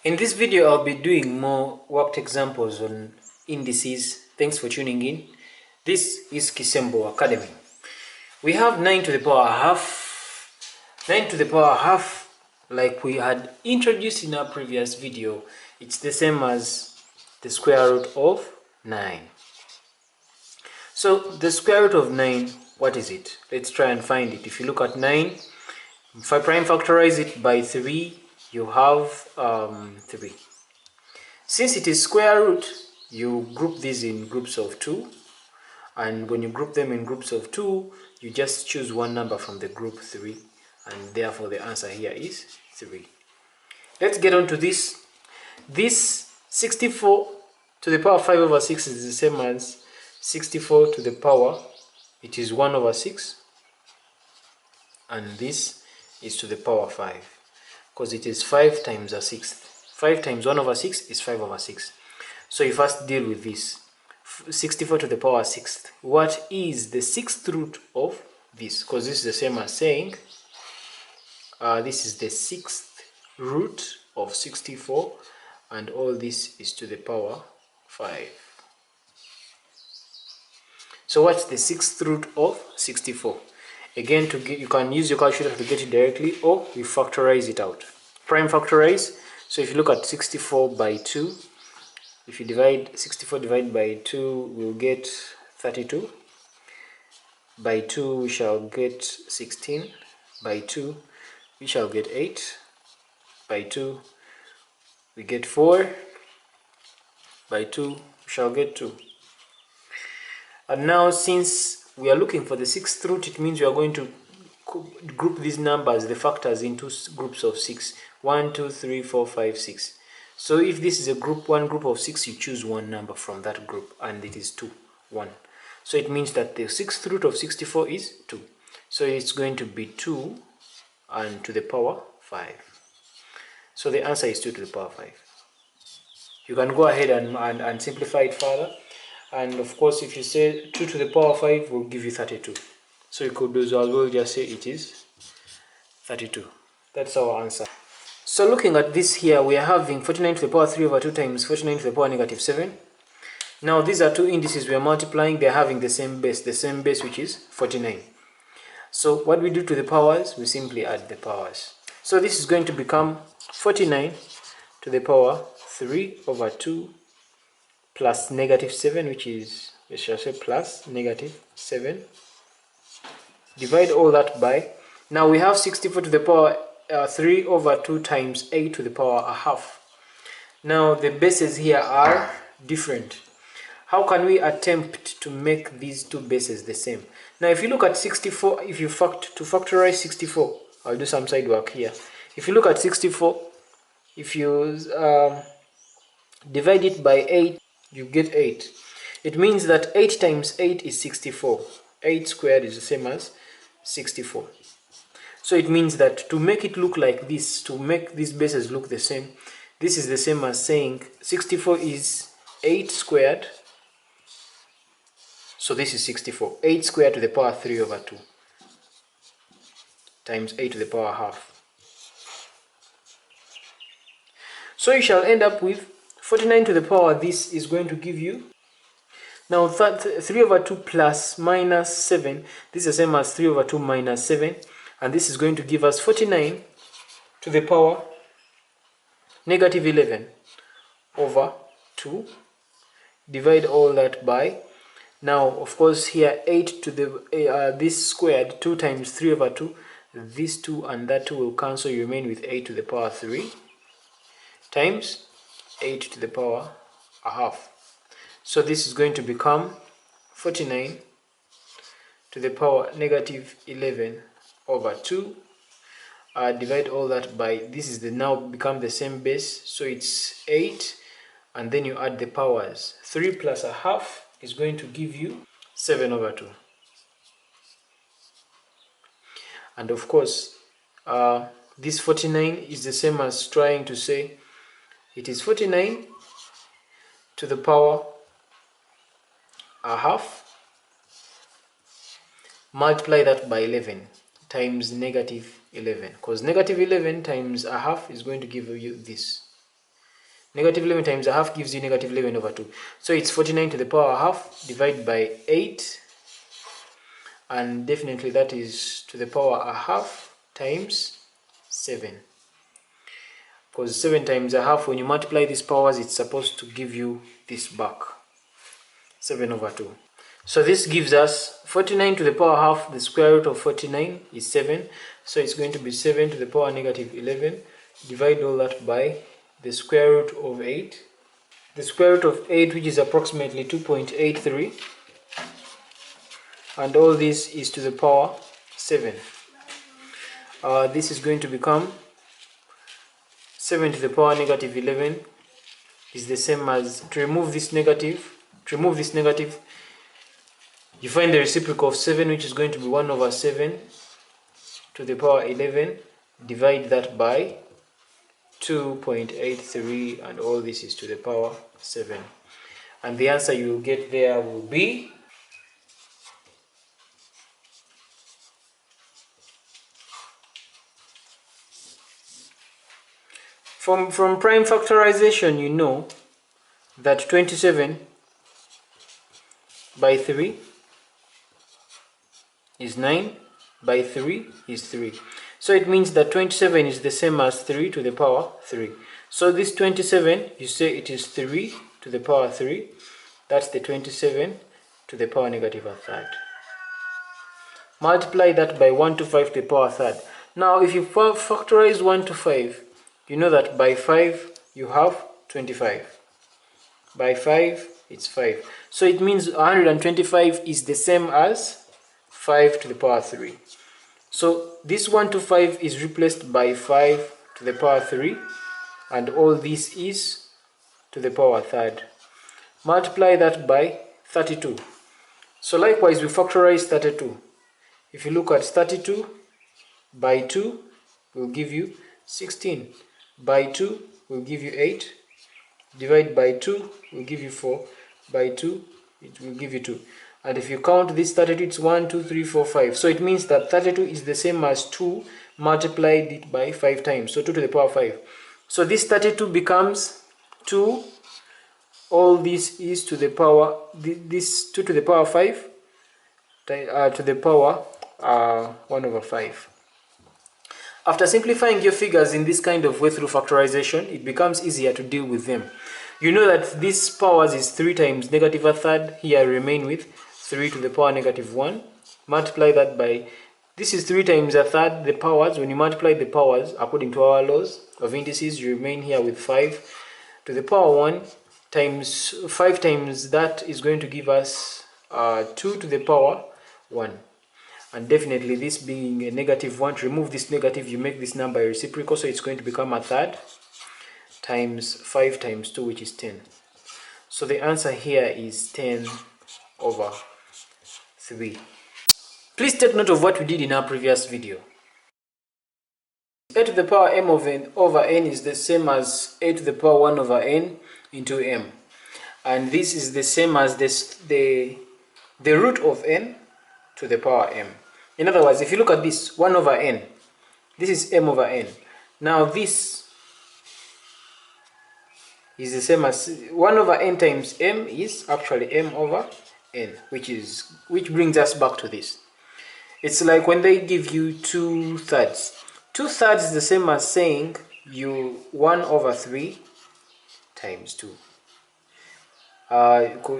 In this video, I'll be doing more worked examples on indices. Thanks for tuning in. This is Kisembo Academy. We have 9 to the power half. 9 to the power half, like we had introduced in our previous video, it's the same as the square root of 9. So the square root of 9, what is it? Let's try and find it. If you look at 9, if I prime factorize it by 3, you have 3. Since it is square root, you group these in groups of 2, and when you group them in groups of 2, you just choose one number from the group 3, and therefore the answer here is 3. Let's get on to this. This 64 to the power 5 over 6 is the same as 64 to the power, it is 1 over 6, and this is to the power 5. Because it is 5 times a sixth. 5 times 1 over 6 is 5 over 6. So you first deal with this. 64 to the power 6th. What is the 6th root of this? Because this is the same as saying this is the 6th root of 64, and all this is to the power 5. So what's the 6th root of 64? Again, to get, you can use your calculator to get it directly, or you factorize it out. Prime factorize. So if you look at 64 by 2, if you divide 64 divided by 2, we'll get 32. By 2 we shall get 16. By 2 we shall get 8. By 2 we get 4. By 2 we shall get 2. And now, since we are looking for the 6th root, it means we are going to group these numbers, the factors, into groups of 6. 1, 2, 3, 4, 5, 6. So if this is a group, one group of 6, you choose one number from that group, and it is 2, 1. So it means that the 6th root of 64 is 2. So it's going to be 2 and to the power 5. So the answer is 2 to the power 5. You can go ahead and simplify it further. And of course, if you say 2 to the power 5 will give you 32. So you could as well just say it is 32. That's our answer. So looking at this here, we are having 49 to the power 3 over 2 times 49 to the power negative 7. Now these are two indices we are multiplying. They are having the same base which is 49. So what we do to the powers, we simply add the powers. So this is going to become 49 to the power 3 over 2 plus negative 7, which is, we shall say, plus negative 7. Divide all that by, now we have 64 to the power 3 over 2 times 8 to the power a half. Now the bases here are different. How can we attempt to make these two bases the same? Now if you look at 64, if you factorize 64, I'll do some side work here. If you look at 64, if you divide it by 8, you get 8. It means that 8 times 8 is 64. 8 squared is the same as 64. So it means that to make it look like this, to make these bases look the same, this is the same as saying 64 is 8 squared. So this is 64. 8 squared to the power 3 over 2 times 8 to the power half. So you shall end up with 49 to the power, this is going to give you, now 3 over 2 plus minus 7, this is the same as 3 over 2 minus 7, and this is going to give us 49 to the power negative 11 over 2. Divide all that by, now of course here 8 to the, this squared, 2 times 3 over 2, this 2 and that 2 will cancel, you remain with 8 to the power 3 times 8 to the power a half. So this is going to become 49 to the power negative 11 over 2. Divide all that by, this is the now become the same base, so it's 8, and then you add the powers. 3 plus a half is going to give you 7 over 2. And of course, this 49 is the same as trying to say it is 49 to the power a half, multiply that by 11 times negative 11, because negative 11 times a half is going to give you this. Negative 11 times a half gives you negative 11 over 2. So it's 49 to the power half divided by 8. And definitely that is to the power a half times 7. Because 7 times a half, when you multiply these powers, it's supposed to give you this back. 7 over 2. So this gives us 49 to the power half. The square root of 49 is 7. So it's going to be 7 to the power negative 11. Divide all that by the square root of 8. The square root of 8, which is approximately 2.83. And all this is to the power 7. This is going to become 7 to the power negative 11 is the same as, to remove this negative, you find the reciprocal of 7, which is going to be 1 over 7 to the power 11. Divide that by 2.83, and all this is to the power 7. And the answer you will get there will be from prime factorization. You know that 27 by 3 is 9, by 3 is 3. So it means that 27 is the same as 3 to the power 3. So this 27, you say it is 3 to the power 3. That's the 27 to the power negative a third. Multiply that by 1 to 5 to the power third. Now if you factorize 1 to 5, you know that by 5 you have 25. By 5 it's 5. So it means 125 is the same as 5 to the power 3. So this 1 to 5 is replaced by 5 to the power 3, and all this is to the power third. Multiply that by 32. So likewise we factorize 32. If you look at 32 by 2 will give you 16. By 2 will give you 8. Divide by 2 will give you 4. By 2 it will give you 2. And if you count this 32, it's 1, 2, 3, 4, 5. So it means that 32 is the same as 2 multiplied it by 5 times. So 2 to the power 5. So this 32 becomes 2. All this is to the power, this 2 to the power 5 to the power 1 over 5. After simplifying your figures in this kind of way through factorization, it becomes easier to deal with them. You know that this powers is 3 times negative a third. Here I remain with 3 to the power negative 1. Multiply that by, this is 3 times a third, the powers. When you multiply the powers according to our laws of indices, you remain here with 5 to the power 1 times 5 times that is going to give us 2 to the power 1. And definitely this being a negative 1, to remove this negative, you make this number a reciprocal, so it's going to become a third times 5 times 2, which is 10. So the answer here is 10 over 3. Please take note of what we did in our previous video. A to the power m of n over n is the same as a to the power 1 over n into m. And this is the same as the root of n to the power m. In other words, if you look at this, 1 over n, this is m over n. Now this is the same as 1 over n times m is actually m over n, which brings us back to this. It's like when they give you 2/3. 2/3 is the same as saying you 1 over 3 times 2.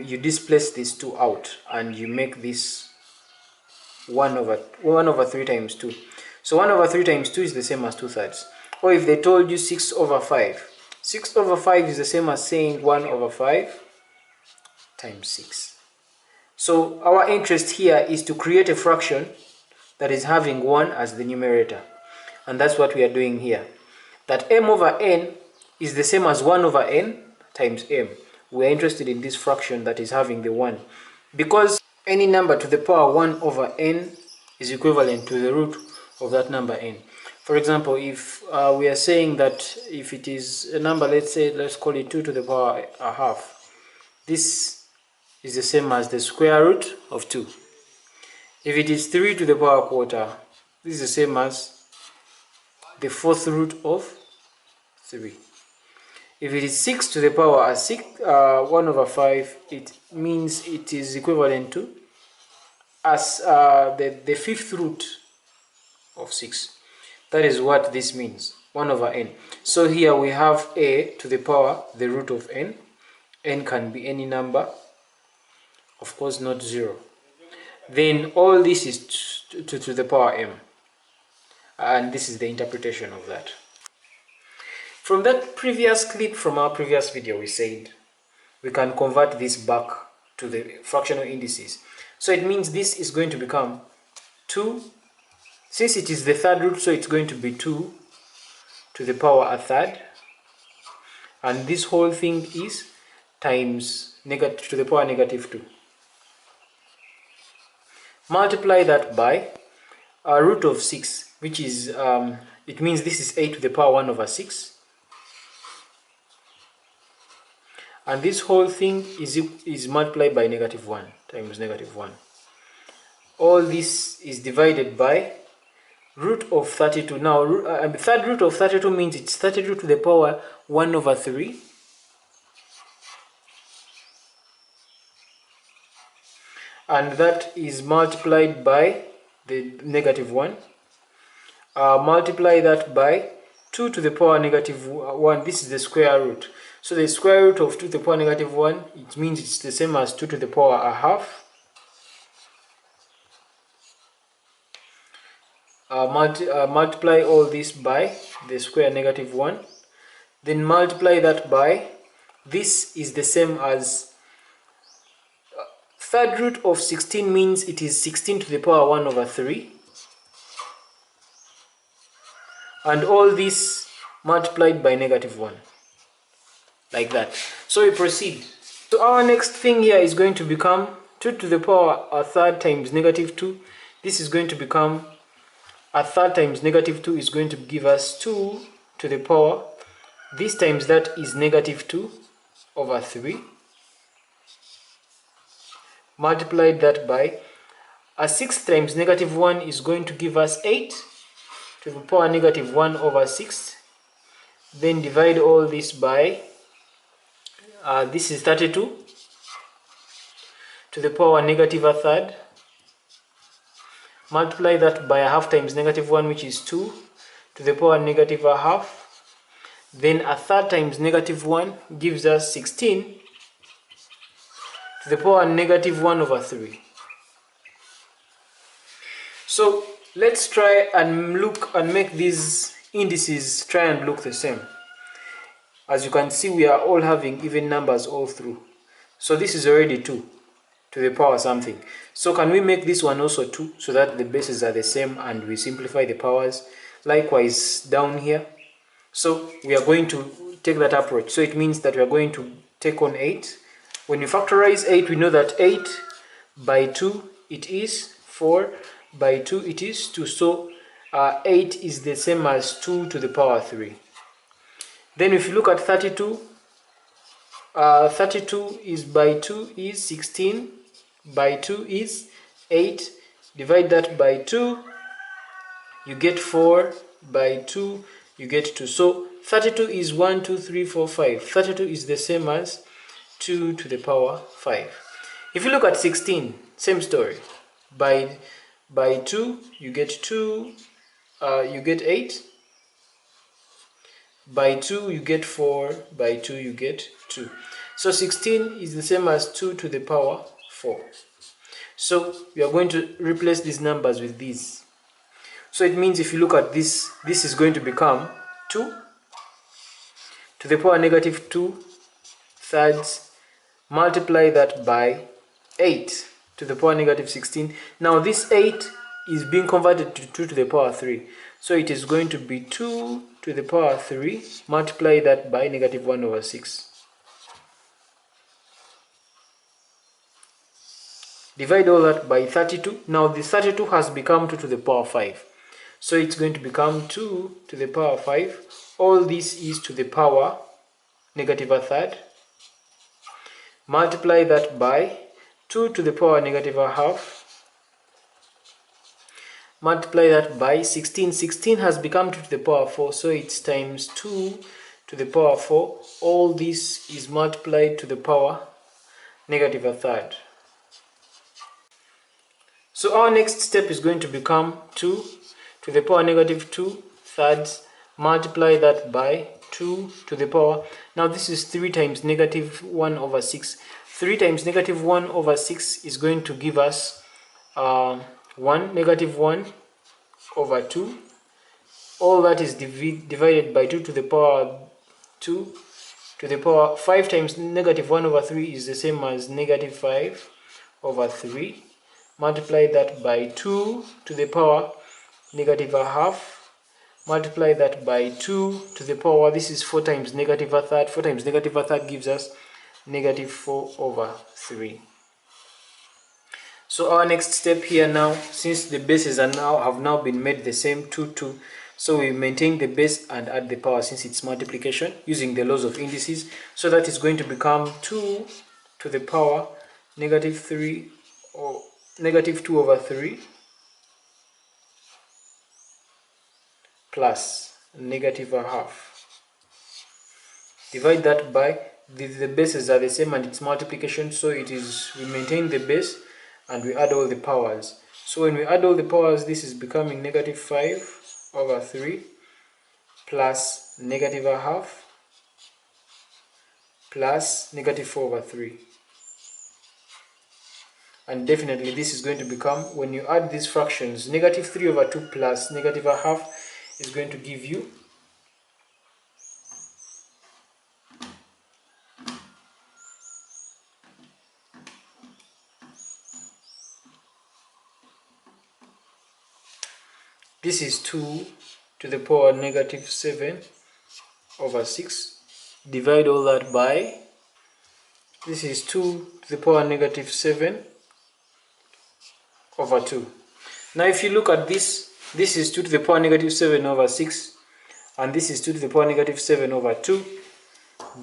You displace these 2 out and you make this 1 over 3 times 2. So 1 over 3 times 2 is the same as 2/3. Or if they told you 6 over 5, 6 over 5 is the same as saying 1 over 5 times 6. So our interest here is to create a fraction that is having 1 as the numerator. And that's what we are doing here. That m over n is the same as 1 over n times m. We are interested in this fraction that is having the 1. Because any number to the power 1 over n is equivalent to the root of that number n. For example, if we are saying that if it is a number, let's call it 2 to the power a half. This is the same as the square root of 2. If it is 3 to the power quarter, this is the same as the fourth root of 3. If it is 6 to the power 1 over 5, it means it is equivalent to as the fifth root of 6. That is what this means, 1 over n. So here we have a to the power the root of n. N can be any number, of course not 0. Then all this is to the power m, and this is the interpretation of that. From that previous clip from our previous video, we said we can convert this back to the fractional indices. So it means this is going to become 2, since it is the third root, so it's going to be 2 to the power a third, and this whole thing is times negative to the power negative 2. Multiply that by a root of 6, which is it means this is 8 to the power 1 over 6, and this whole thing is multiplied by negative 1 times negative 1. All this is divided by root of 32. Now third root of 32 means it's 32 to the power 1 over 3, and that is multiplied by the negative 1. Multiply that by 2 to the power negative 1. This is the square root. So the square root of 2 to the power negative 1, it means it's the same as 2 to the power a half. Multiply all this by the square negative 1. Then multiply that by, this is the same as third root of 16 means it is 16 to the power 1 over 3. And all this multiplied by negative 1. Like that. So we proceed. So our next thing here is going to become 2 to the power a third times negative 2. This is going to become a third times negative 2 is going to give us 2 to the power. This times that is negative 2 over 3. Multiplied that by a 6 times negative 1 is going to give us 8 to the power negative 1 over 6. Then divide all this by this is 32 to the power negative a third. Multiply that by a half times negative 1, which is 2 to the power negative a half. Then a third times negative 1 gives us 16 to the power negative 1 over 3. So let's try and look and make these indices try and look the same. As you can see, we are all having even numbers all through. So this is already 2 to the power something. So can we make this one also 2 so that the bases are the same and we simplify the powers? Likewise down here. So we are going to take that approach. So it means that we are going to take on 8. When we factorize 8, we know that 8 by 2 it is 4, by 2 it is 2. So 8 is the same as 2 to the power 3. Then if you look at 32, 32 is by 2 is 16, by 2 is 8, divide that by 2, you get 4, by 2 you get 2. So 32 is 1, 2, 3, 4, 5. 32 is the same as 2 to the power 5. If you look at 16, same story. By 2 you get 2, you get 8. By 2 you get 4, by 2 you get 2. So 16 is the same as 2 to the power 4. So we are going to replace these numbers with these. So it means if you look at this, this is going to become 2 to the power negative 2 thirds. Multiply that by 8 to the power negative 16. Now this 8 is being converted to 2 to the power 3. So it is going to be 2 to the power 3. Multiply that by negative 1 over 6. Divide all that by 32. Now the 32 has become 2 to the power 5. So it's going to become 2 to the power 5. All this is to the power negative a third. Multiply that by 2 to the power negative a half. Multiply that by 16. 16 has become 2 to the power 4, so it's times 2 to the power 4. All this is multiplied to the power negative a third. So our next step is going to become 2 to the power negative 2 thirds. Multiply that by 2 to the power. Now this is 3 times negative 1 over 6. 3 times negative 1 over 6 is going to give us 1, negative 1 over 2. All that is divided by 2 to the power 2 to the power 5 times negative 1 over 3 is the same as negative 5 over 3. Multiply that by 2 to the power negative a half. Multiply that by 2 to the power, this is 4 times negative a third. 4 times negative a third gives us negative 4 over 3. So our next step here now, since the bases have now been made the same, 2, 2, so we maintain the base and add the power since it's multiplication using the laws of indices. So that is going to become 2 to the power negative 3 or negative 2 over 3 plus negative a half. Divide that by, the bases are the same and it's multiplication, so we maintain the base and we add all the powers. So when we add all the powers, this is becoming negative 5 over 3 plus negative a half plus negative 4 over 3. And definitely this is going to become, when you add these fractions, negative 3 over 2 plus negative a half is going to give you this is 2 to the power negative 7 over 6. Divide all that by, this is 2 to the power negative 7 over 2. Now if you look at this, this is 2 to the power negative 7 over 6, and this is 2 to the power negative 7 over 2.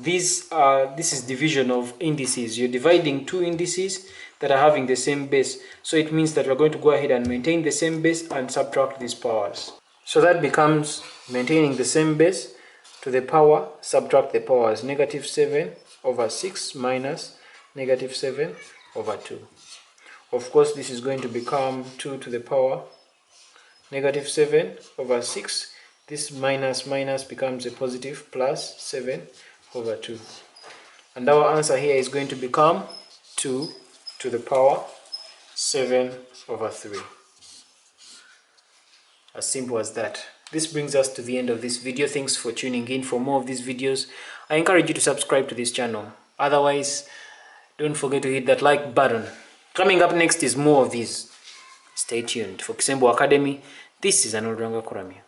This is division of indices. You're dividing two indices that are having the same base. So it means that we're going to go ahead and maintain the same base and subtract these powers. So that becomes maintaining the same base to the power, subtract the powers, negative 7 over 6 minus negative 7 over 2. Of course, this is going to become 2 to the power negative 7 over 6. This minus minus becomes a positive plus 7 over 2. And our answer here is going to become 2 to the power 7 over 3. As simple as that. This brings us to the end of this video. Thanks for tuning in. For more of these videos, I encourage you to subscribe to this channel. Otherwise, don't forget to hit that like button. Coming up next is more of these. Stay tuned. For Kisembo Academy, this is Anuranga Kuramya.